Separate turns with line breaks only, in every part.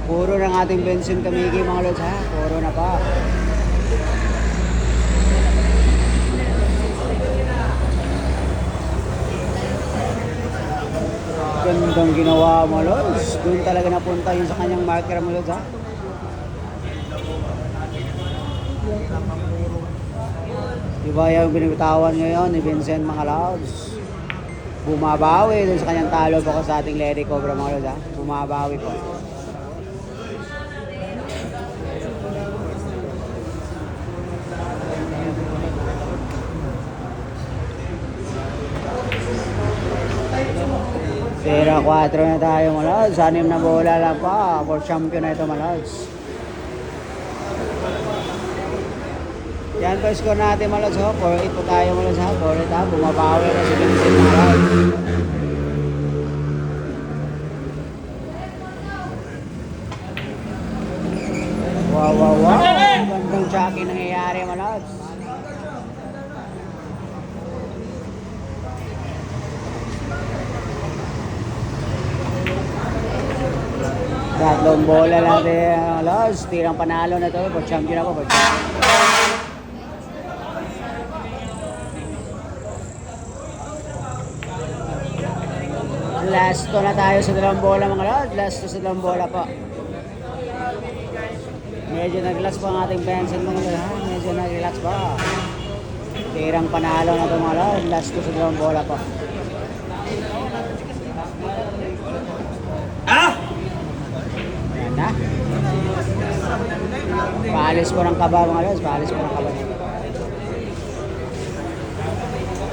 Puro ng ating Benson Kamigi mga lods ha. Puro na pa. Gandang ginawa mga lods. Doon talaga napunta yun sa kanyang marker mga lods ha. Diba yung binibitawan ngayon ni Vincent mga lods. Bumabawi dun sa kanyang talo po sa ating Lady Cobra mga lods ha. Bumabawi po. Pera 4 na tayo mga lods. 6 na bola lang pa. For champion na ito mga lods. Yan po score natin mga lods. 4-8 po tayo mga lods. 4-8 ha. Bumabawi na si Vincent mga lods. Wow, wow, wow. Gandang jockey nangyayari mga lods. Tatlong bola natin mga lods. Tirang panalo na ito. For champion ako. For champion. Last to na tayo sa dalawang bola mga lods. Last to sa dalawang bola po. Medyo nag-relax po ang ating Benson mga lods ha. Medyo nag-relax po. Tirang panalo na ito mga lods. Last to sa dalawang bola po. Ayan na. Paalis po ng kaba mga lods. Paalis po ng kaba.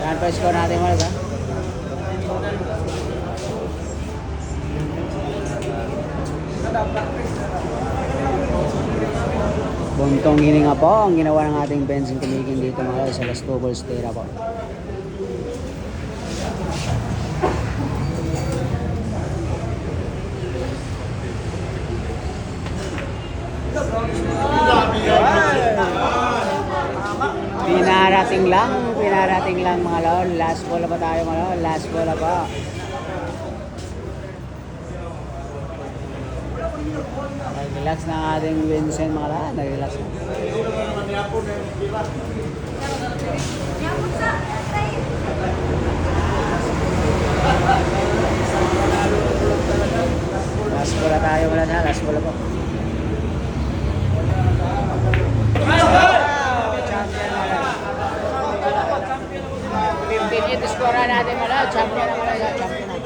Yan po score natin mga lods ha. Buntong hininga po ang ginawa ng ating Benson Kamigin dito mga lods sa Las Tubos Tera po. Pinarating lang mga lods. Last bola pa tayo mga lods. Last bola pa. Nag-relax na ang ating Vincent mga lods. Nag-relax na. Last bola tayo mga lods. Last bola po. Champion score natin mga lods. Champion na mga lods. Champion na.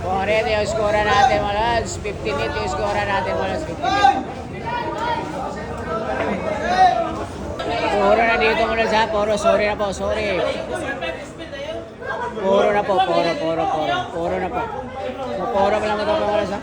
Correct yung score natin mga lods. 15-8 yung score natin mga lods. 15-8. Puro na dito mga lods ha. Puro. Sorry na po. Sorry. Puro na po. Puro na po. So, puro pa lang ito mga lods ha.